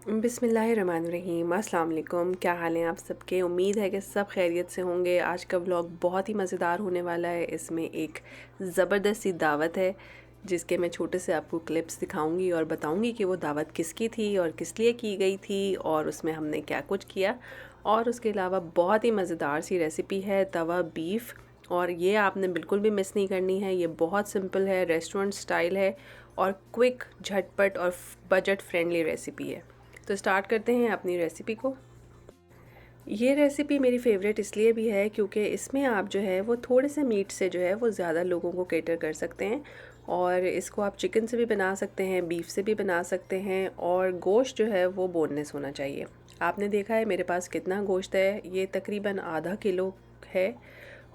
बिस्मिल्लाहिर्रहमानिर्रहीम। अस्सलाम वालेकुम। क्या हाल है आप सबके? उम्मीद है कि सब खैरियत से होंगे। आज का व्लॉग बहुत ही मज़ेदार होने वाला है। इसमें एक ज़बरदस्त सी दावत है जिसके मैं छोटे से आपको क्लिप्स दिखाऊंगी और बताऊंगी कि वो दावत किसकी थी और किस लिए की गई थी और उसमें हमने क्या कुछ किया। और उसके अलावा बहुत ही मज़ेदार सी रेसिपी है तवा बीफ, और ये आपने बिल्कुल भी मिस नहीं करनी है। ये बहुत सिंपल है, रेस्टोरेंट स्टाइल है और क्विक, झटपट और बजट फ्रेंडली रेसिपी है। तो स्टार्ट करते हैं अपनी रेसिपी को। ये रेसिपी मेरी फ़ेवरेट इसलिए भी है क्योंकि इसमें आप जो है वो थोड़े से मीट से जो है वो ज़्यादा लोगों को केटर कर सकते हैं। और इसको आप चिकन से भी बना सकते हैं, बीफ से भी बना सकते हैं, और गोश्त जो है वो बोनलेस होना चाहिए। आपने देखा है मेरे पास कितना गोश्त है, ये तकरीबन आधा किलो है,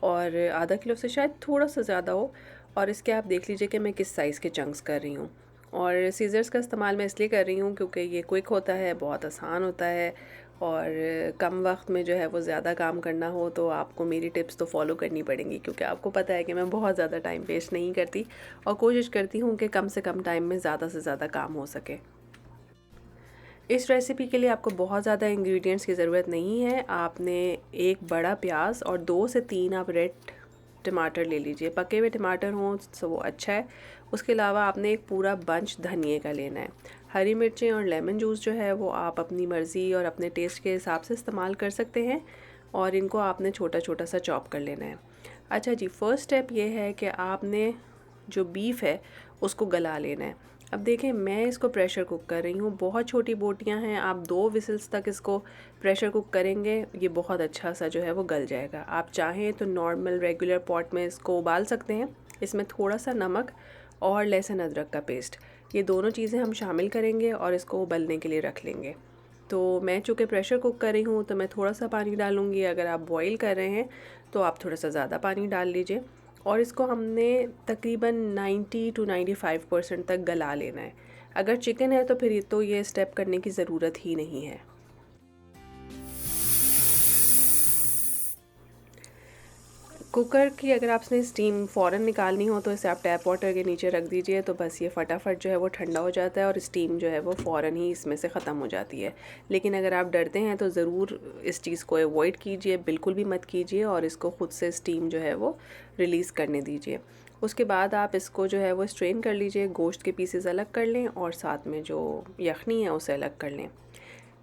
और आधा किलो से शायद थोड़ा सा ज़्यादा हो। और इसके आप देख लीजिए कि मैं किस साइज़ के चंक्स कर रही हूँ। और सीज़र्स का इस्तेमाल मैं इसलिए कर रही हूँ क्योंकि ये क्विक होता है, बहुत आसान होता है, और कम वक्त में जो है वो ज़्यादा काम करना हो तो आपको मेरी टिप्स तो फॉलो करनी पड़ेंगी, क्योंकि आपको पता है कि मैं बहुत ज़्यादा टाइम वेस्ट नहीं करती और कोशिश करती हूँ कि कम से कम टाइम में ज़्यादा से ज़्यादा काम हो सके। इस रेसिपी के लिए आपको बहुत ज़्यादा इंग्रेडिएंट्स की ज़रूरत नहीं है। आपने एक बड़ा प्याज और 2 से 3 आप रेड टमाटर ले लीजिए। पके हुए टमाटर हों तो वो अच्छा है। उसके अलावा आपने एक पूरा बंच धनिए का लेना है। हरी मिर्चें और लेमन जूस जो है वो आप अपनी मर्ज़ी और अपने टेस्ट के हिसाब से इस्तेमाल कर सकते हैं, और इनको आपने छोटा छोटा सा चॉप कर लेना है। अच्छा जी, फ़र्स्ट स्टेप ये है कि आपने जो बीफ है उसको गला लेना है। अब देखें, मैं इसको प्रेशर कुक कर रही हूँ। बहुत छोटी बोटियाँ हैं, आप 2 विसिल्स तक इसको प्रेशर कुक करेंगे, ये बहुत अच्छा सा जो है वो गल जाएगा। आप चाहें तो नॉर्मल रेगुलर पॉट में इसको उबाल सकते हैं। इसमें थोड़ा सा नमक और लहसुन अदरक का पेस्ट, ये दोनों चीज़ें हम शामिल करेंगे और इसको उबलने के लिए रख लेंगे। तो मैं चूँकि प्रेशर कुक कर रही हूँ तो मैं थोड़ा सा पानी डालूँगी। अगर आप बॉईल कर रहे हैं तो आप थोड़ा सा ज़्यादा पानी डाल लीजिए। और इसको हमने तकरीबन 90 टू 95% तक गला लेना है। अगर चिकन है तो फिर ये स्टेप करने की ज़रूरत ही नहीं है। कुकर की अगर आपने स्टीम फ़ौरन निकालनी हो तो इसे आप टैप वाटर के नीचे रख दीजिए, तो बस ये फटाफट जो है वो ठंडा हो जाता है और स्टीम जो है वो फ़ौरन ही इसमें से ख़त्म हो जाती है। लेकिन अगर आप डरते हैं तो ज़रूर इस चीज़ को अवॉइड कीजिए, बिल्कुल भी मत कीजिए, और इसको ख़ुद से स्टीम जो है वो रिलीज़ करने दीजिए। उसके बाद आप इसको जो है वो स्ट्रेन कर लीजिए, गोश्त के पीसेस अलग कर लें और साथ में जो यखनी है उसे अलग कर लें।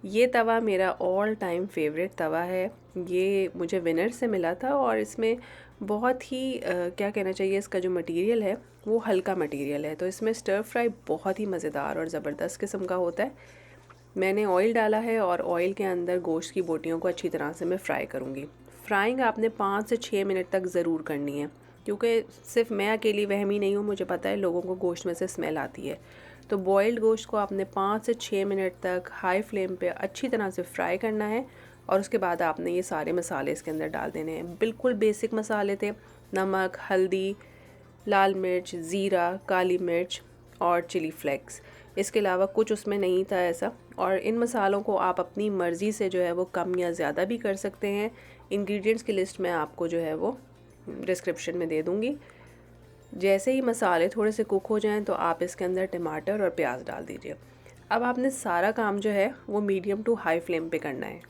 ये तवा मेरा ऑल टाइम फेवरेट तवा है। ये मुझे विनर से मिला था और इसमें बहुत ही क्या कहना चाहिए, इसका जो मटेरियल है वो हल्का मटेरियल है, तो इसमें स्टर फ्राई बहुत ही मज़ेदार और ज़बरदस्त किस्म का होता है। मैंने ऑयल डाला है और ऑयल के अंदर गोश्त की बोटियों को अच्छी तरह से मैं फ्राई करूँगी। फ्राइंग आपने 5 से 6 मिनट तक ज़रूर करनी है, क्योंकि सिर्फ मैं अकेली वहमी नहीं हूँ, मुझे पता है लोगों को गोश्त में से स्मेल आती है। तो बॉइल्ड गोश्त को आपने 5 से 6 मिनट तक हाई फ्लेम पे अच्छी तरह से फ्राई करना है, और उसके बाद आपने ये सारे मसाले इसके अंदर डाल देने हैं। बिल्कुल बेसिक मसाले थे, नमक, हल्दी, लाल मिर्च, ज़ीरा, काली मिर्च और चिली फ्लेक्स। इसके अलावा कुछ उसमें नहीं था ऐसा। और इन मसालों को आप अपनी मर्ज़ी से जो है वो कम या ज़्यादा भी कर सकते हैं। इंग्रेडिएंट्स की लिस्ट मैं आपको जो है वो डिस्क्रिप्शन में दे दूँगी। जैसे ही मसाले थोड़े से कुक हो जाएं तो आप इसके अंदर टमाटर और प्याज डाल दीजिए। अब आपने सारा काम जो है वो मीडियम टू हाई फ्लेम पे करना है,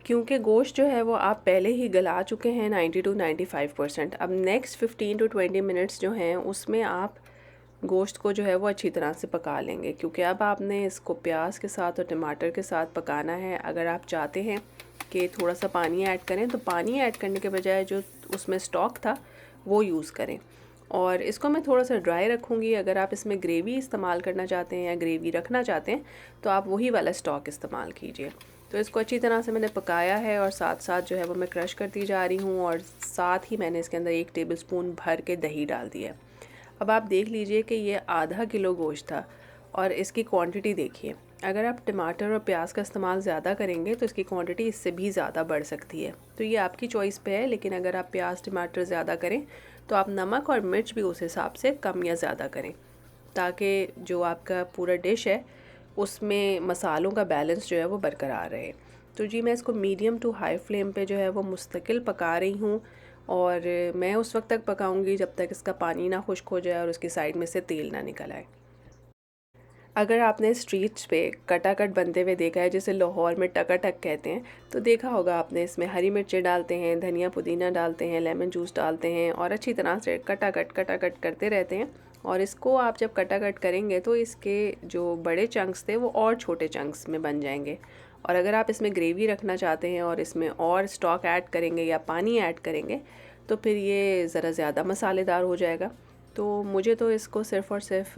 क्योंकि गोश्त जो है वो आप पहले ही गला चुके हैं 90 टू 95%। अब नेक्स्ट 15 टू 20 मिनट्स जो हैं उसमें आप गोश्त को जो है वो अच्छी तरह से पका लेंगे, क्योंकि अब आपने इसको प्याज के साथ और टमाटर के साथ पकाना है। अगर आप चाहते हैं कि थोड़ा सा पानी ऐड करें तो पानी ऐड करने के बजाय जो उसमें स्टॉक था वो यूज़ करें। और इसको मैं थोड़ा सा ड्राई रखूँगी। अगर आप इसमें ग्रेवी इस्तेमाल करना चाहते हैं या ग्रेवी रखना चाहते हैं तो आप वही वाला स्टॉक इस्तेमाल कीजिए। तो इसको अच्छी तरह से मैंने पकाया है और साथ साथ जो है वो मैं क्रश करती जा रही हूँ, और साथ ही मैंने इसके अंदर 1 टेबलस्पून भर के दही डाल दिया है। अब आप देख लीजिए कि ये आधा किलो गोश्त था और इसकी क्वांटिटी देखिए। अगर आप टमाटर और प्याज का इस्तेमाल ज़्यादा करेंगे तो इसकी क्वांटिटी इससे भी ज़्यादा बढ़ सकती है। तो ये आपकी चॉइस पे है, लेकिन अगर आप प्याज टमाटर ज़्यादा करें तो आप नमक और मिर्च भी उस हिसाब से कम या ज़्यादा करें, ताकि जो आपका पूरा डिश है उसमें मसालों का बैलेंस जो है वो बरकरार रहे। तो जी, मैं इसको मीडियम टू हाई फ्लेम पे जो है वो मुस्तकिल पका रही हूँ, और मैं उस वक्त तक पकाऊंगी जब तक इसका पानी ना खुश्क हो जाए और उसकी साइड में से तेल ना निकल आए। अगर आपने स्ट्रीट्स पे कटाकट बनते हुए देखा है, जिसे लाहौर में टकाटक कहते हैं, तो देखा होगा आपने, इसमें हरी मिर्चें डालते हैं, धनिया पुदीना डालते हैं, लेमन जूस डालते हैं और अच्छी तरह से कटाकट कटाकट करते रहते हैं। और इसको आप जब कटाकट करेंगे तो इसके जो बड़े चंक्स थे वो और छोटे चंक्स में बन जाएंगे। और अगर आप इसमें ग्रेवी रखना चाहते हैं और इसमें और स्टॉक ऐड करेंगे या पानी ऐड करेंगे तो फिर ये ज़रा ज़्यादा मसालेदार हो जाएगा। तो मुझे तो इसको सिर्फ़ और सिर्फ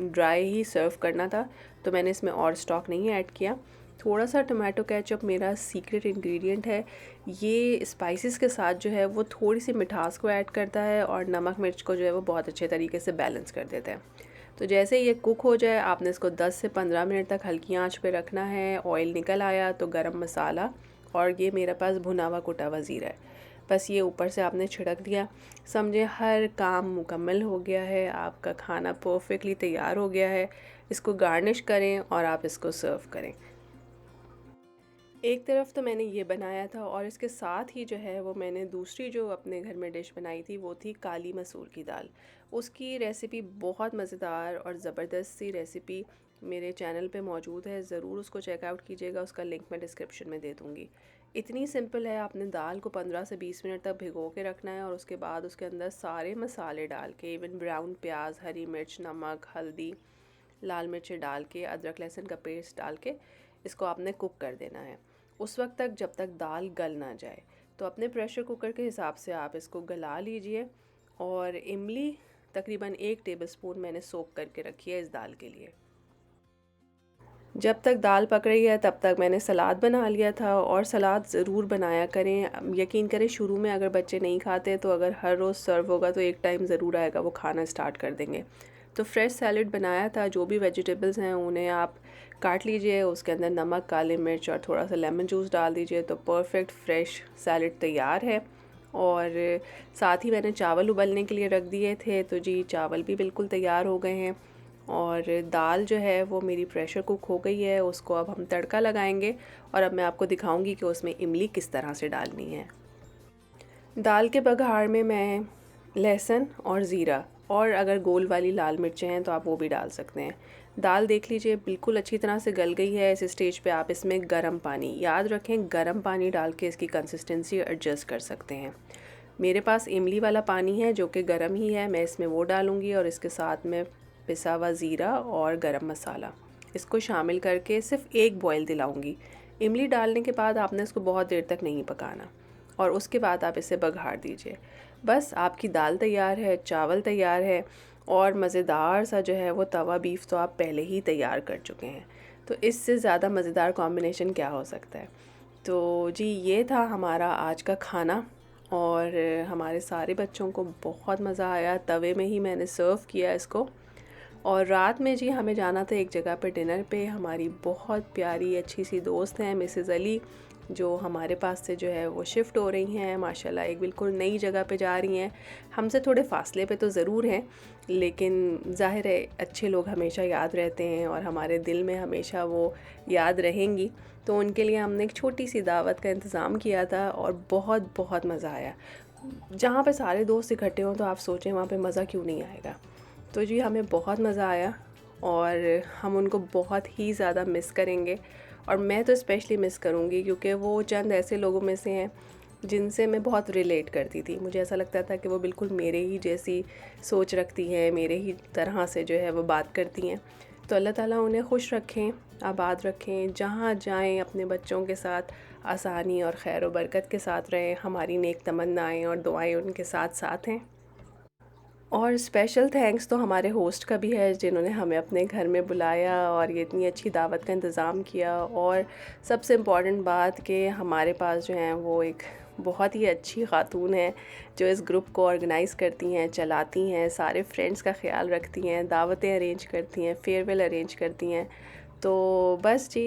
ड्राई ही सर्व करना था, तो मैंने इसमें और स्टॉक नहीं ऐड किया। थोड़ा सा टमाटो केचप मेरा सीक्रेट इंग्रेडिएंट है। ये स्पाइसेस के साथ जो है वो थोड़ी सी मिठास को ऐड करता है और नमक मिर्च को जो है वो बहुत अच्छे तरीके से बैलेंस कर देता है। तो जैसे ये कुक हो जाए आपने इसको 10 से 15 मिनट तक हल्की आंच पे रखना है। ऑयल निकल आया तो गरम मसाला और ये मेरे पास भुना हुआ कुटा हुआ ज़ीरा है, बस ये ऊपर से आपने छिड़क दिया। समझे हर काम मुकम्मल हो गया है, आपका खाना परफेक्टली तैयार हो गया है। इसको गार्निश करें और आप इसको सर्व करें। एक तरफ तो मैंने ये बनाया था और इसके साथ ही जो है वो मैंने दूसरी जो अपने घर में डिश बनाई थी वो थी काली मसूर की दाल। उसकी रेसिपी बहुत मज़ेदार और ज़बरदस्त सी रेसिपी मेरे चैनल पे मौजूद है, ज़रूर उसको चेकआउट कीजिएगा, उसका लिंक मैं डिस्क्रिप्शन में दे दूँगी। इतनी सिंपल है, आपने दाल को 15 से 20 मिनट तक भिगो के रखना है और उसके बाद उसके अंदर सारे मसाले डाल के, इवन ब्राउन प्याज, हरी मिर्च, नमक, हल्दी, लाल मिर्चें डाल के, अदरक लहसुन का पेस्ट डाल के इसको आपने कुक कर देना है उस वक्त तक जब तक दाल गल ना जाए। तो अपने प्रेशर कुकर के हिसाब से आप इसको गला लीजिए। और इमली तकरीबन 1 टेबलस्पून मैंने सोक करके रखी है इस दाल के लिए। जब तक दाल पक रही है तब तक मैंने सलाद बना लिया था। और सलाद ज़रूर बनाया करें, यकीन करें शुरू में अगर बच्चे नहीं खाते तो अगर हर रोज़ सर्व होगा तो एक टाइम ज़रूर आएगा वो खाना स्टार्ट कर देंगे। तो फ्रेश सैलेड बनाया था, जो भी वेजिटेबल्स हैं उन्हें आप काट लीजिए, उसके अंदर नमक, काली मिर्च और थोड़ा सा लेमन जूस डाल दीजिए तो परफेक्ट फ्रेश सैलेड तैयार है। और साथ ही मैंने चावल उबलने के लिए रख दिए थे, तो जी चावल भी बिल्कुल तैयार हो गए हैं। और दाल जो है वो मेरी प्रेशर कुक हो गई है, उसको अब हम तड़का लगाएंगे और अब मैं आपको दिखाऊंगी कि उसमें इमली किस तरह से डालनी है। दाल के बघार में मैं लहसुन और ज़ीरा और अगर गोल वाली लाल मिर्चें हैं तो आप वो भी डाल सकते हैं। दाल देख लीजिए बिल्कुल अच्छी तरह से गल गई है। इस स्टेज पे आप इसमें गर्म पानी, याद रखें गर्म पानी डाल के इसकी कंसिस्टेंसी एडजस्ट कर सकते हैं। मेरे पास इमली वाला पानी है जो कि गर्म ही है, मैं इसमें वो डालूँगी और इसके साथ में पिसा हुआ ज़ीरा और गरम मसाला इसको शामिल करके सिर्फ एक बॉयल दिलाऊंगी। इमली डालने के बाद आपने इसको बहुत देर तक नहीं पकाना और उसके बाद आप इसे बघार दीजिए। बस आपकी दाल तैयार है, चावल तैयार है और मज़ेदार सा जो है वो तवा बीफ तो आप पहले ही तैयार कर चुके हैं। तो इससे ज़्यादा मज़ेदार कॉम्बिनेशन क्या हो सकता है। तो जी ये था हमारा आज का खाना और हमारे सारे बच्चों को बहुत मज़ा आया। तवे में ही मैंने सर्व किया इसको। और रात में जी हमें जाना था एक जगह पर डिनर पे। हमारी बहुत प्यारी अच्छी सी दोस्त हैं मिसेज़ अली, जो हमारे पास से जो है वो शिफ़्ट हो रही हैं माशाल्लाह, एक बिल्कुल नई जगह पे जा रही हैं। हमसे थोड़े फ़ासले पे तो ज़रूर हैं, लेकिन ज़ाहिर है अच्छे लोग हमेशा याद रहते हैं और हमारे दिल में हमेशा वो याद रहेंगी। तो उनके लिए हमने एक छोटी सी दावत का इंतज़ाम किया था और बहुत बहुत मज़ा आया। जहाँ पे सारे दोस्त इकट्ठे हों तो आप सोचें वहाँ पे मज़ा क्यों नहीं आएगा। तो जी हमें बहुत मज़ा आया और हम उनको बहुत ही ज़्यादा मिस करेंगे। और मैं तो स्पेशली मिस करूँगी क्योंकि वो चंद ऐसे लोगों में से हैं जिनसे मैं बहुत रिलेट करती थी। मुझे ऐसा लगता था कि वो बिल्कुल मेरे ही जैसी सोच रखती हैं, मेरे ही तरह से जो है वो बात करती हैं। तो अल्लाह ताला उन्हें खुश रखें, आबाद रखें, जहाँ जाएं अपने बच्चों के साथ आसानी और खैर व बरकत के साथ रहें। हमारी नेक तमन्नाएँ और दुआएँ उनके साथ साथ हैं। और स्पेशल थैंक्स तो हमारे होस्ट का भी है जिन्होंने हमें अपने घर में बुलाया और ये इतनी अच्छी दावत का इंतज़ाम किया। और सबसे इम्पॉर्टेंट बात कि हमारे पास जो है वो एक बहुत ही अच्छी ख़ातून है जो इस ग्रुप को ऑर्गेनाइज़ करती हैं, चलाती हैं, सारे फ्रेंड्स का ख्याल रखती हैं, दावतें अरेंज करती हैं, फेयरवेल अरेंज करती हैं। तो बस जी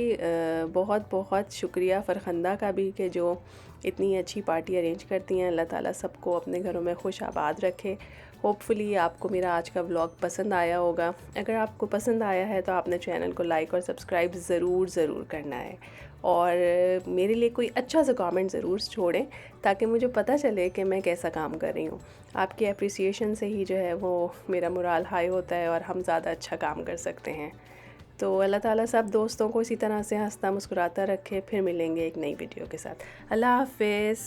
बहुत बहुत शुक्रिया फ़रखंदा का भी कि जो इतनी अच्छी पार्टी अरेंज करती हैं। अल्लाह ताला सबको अपने घरों में खुश आबाद रखे। होपफुली आपको मेरा आज का व्लॉग पसंद आया होगा। अगर आपको पसंद आया है तो आपने चैनल को लाइक और सब्सक्राइब ज़रूर करना है। और मेरे लिए कोई अच्छा सा कमेंट ज़रूर छोड़ें ताकि मुझे पता चले कि मैं कैसा काम कर रही हूँ। आपकी अप्रिसिएशन से ही जो है वो मेरा मोराल हाई होता है और हम ज़्यादा अच्छा काम कर सकते हैं। तो अल्लाह ताला सब दोस्तों को इसी तरह से हंसता मुस्कुराता रखे। फिर मिलेंगे एक नई वीडियो के साथ। अल्लाह हाफ़िज़।